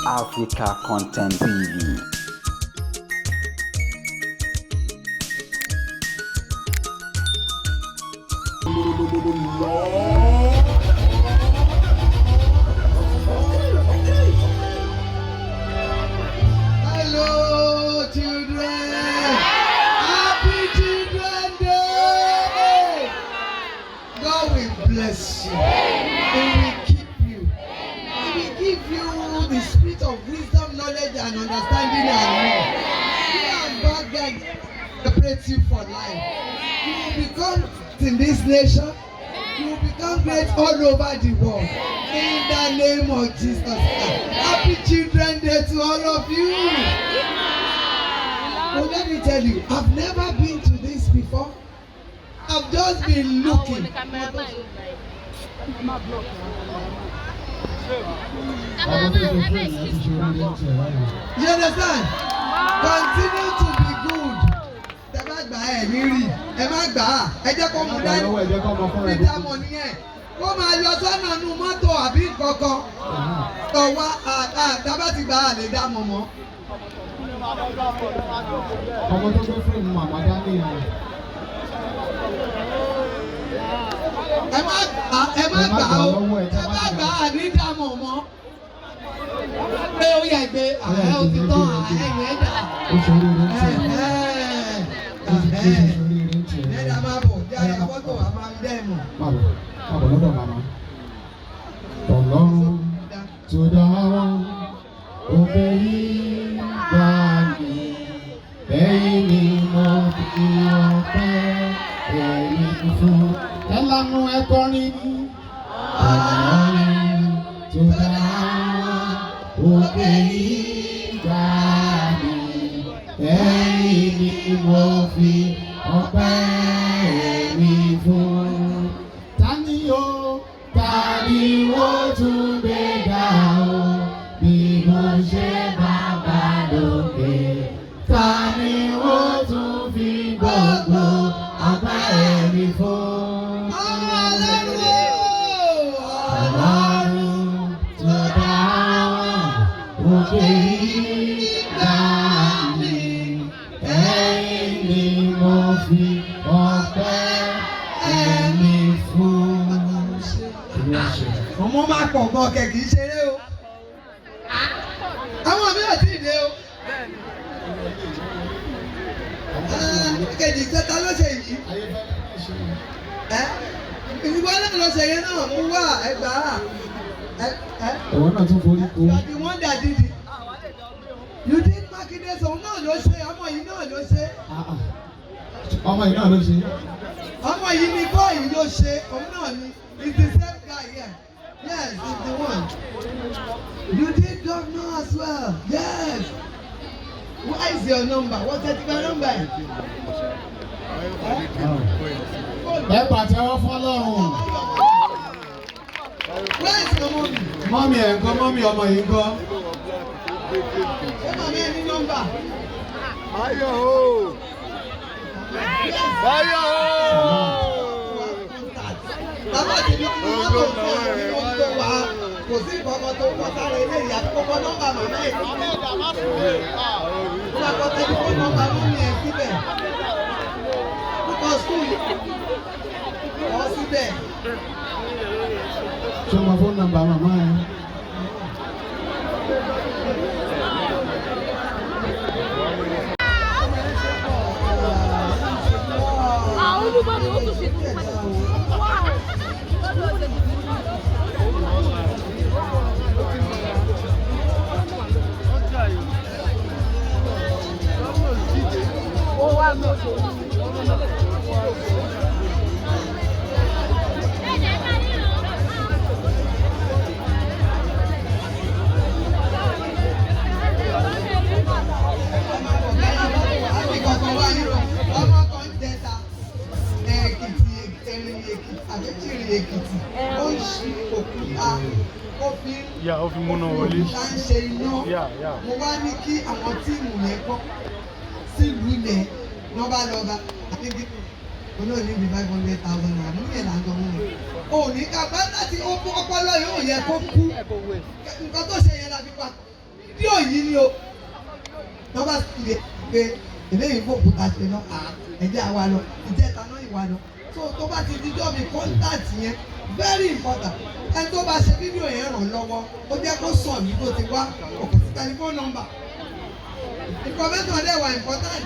Africa Content TV. Hello, children. Happy Children's Day. God will bless you. He will keep you. He will give you the spirit of wisdom, knowledge, and understanding and love. You and God can separate you for life. You will become in this nation. You will become great all over the world. In the name of Jesus Christ. Happy Children's Day to all of you. Well, let me tell you, I've never been to this before. I've just been looking. You understand? Continue to be good. Ẹ má gbà ẹ̀ ní rí. Ẹ má gbà á. Ẹ jẹ́ kó mú dání. Ní dámọ̀ nìyẹn. Kó máa lọ sọ́nà nu mọ́tò àbí kankan. Ọ̀wá àtàbá ti gbà á lè dámọ̀ mọ́. Ọmọ tó gbé fún màmá dání yẹn. Ẹ má gbà ó. Ẹ má gbà á ní dámọ̀ mọ́. Pé ó yẹ gbé ààrẹ òtítọ́ ààrẹ yẹn dà. Ẹ̀ẹ́dà máa bọ̀ jáde àbọ̀tò àmà dẹ́mọ̀. Má bọ̀ lọ́dọ̀ màmá. Ọlọ́run tó dá wọn, òkè yìí gbà mí. Ẹ̀yin ni mo fi ọpẹ́ èmi fún. Ẹ lanu ẹ kọrin ní. Ọlọ́run tó dá wọn, òkè yìí gbà mí. Ẹ̀yin ni mo fi ọpẹ́ èmi fún. Tani ó tún gbé ga o bí mo ṣe bàbá lókè. Tani ó tún fi gbogbo ọpẹ́ èmi fún. Ọlọ́run tó dá wọn, òkè yìí gbà mí. Ẹ̀yin ni mo fi ọpẹ́ èmi fún. Ọmọ máa pọ̀ gan kẹ̀ kì í ṣeré o. Àwọn mi ò tí ì dé o. Kejì kẹta ló ṣe yìí. Ìwọ náà lọ ṣe yẹn náà mú wá ẹgbàá. Ìwọ náà tún forí kó. Ìgbàdí wọ́n dà dídì. You did Makinde òun náà ló ṣe, ọmọ yìí náà ló ṣe. Ọmọ yìí náà ló ṣe. Ọmọ yìí ni bọ́ọ̀yì ló ṣe, òun náà ni. It's the same guy here. Yes, it's the one. You did governor as well. Yes. What is your number? What's your number? Ẹ pàtẹ́wọ́ fọ́lọ́run. Where is your mommy? Mọ́mí ẹ̀ ń kọ́, mọ́mí ọmọ yìí ń kọ́. Ṣé màmí ẹ ní nọ́mbà? Báyọ̀ o! Báyọ̀ o! Bàbá ti ní kí wọ́n tó fún ọ ní wọ́n tó wá. Kò sí ìkọ̀kọ̀ tó kọ́ sáré ilé ìyá tó kọ́ nọ́mbà màmá ẹ̀. Wọ́n kọ́ tẹ́lifóònù nọ́mbà mọ́mí ẹ̀ síbẹ̀. Kúkọ skul ọ̀ síbẹ̀. Ṣé o máa fóònù nọ́mbà màmá ẹ? Olúbọ̀dé ó tún ṣe tó pẹ́. Ó wá gbọ́dọ̀. Èkìtì ó ń ṣí òkúta ó fi múná wọlé. Òkúta ń ṣe iná. Mo wá ní kí àwọn tíìmù yẹn kọ́ sílùú yẹn lọ́ba àti olóò ní bí 500,000 naira mú yẹn là ń gbọ́ mú mi. O ní ká bá láti ọpọlọ yóò yẹ kó kú. Nǹkan tó ṣe yẹn la fi pa. fídíò yìí ni o tó bá sì lè pé eléyìí fòkúta ṣe náà ẹ̀jẹ̀ àwa lọ ìjẹta náà ìwà lọ tó bá ti dijọ́ mi contact yẹn very important ẹni tó bá ṣe fídíò yẹn ràn lọ́wọ́ ó jẹ́ kó sọ ní tó ti wá ọkọ̀ sí telephone number information dẹ̀ wà important.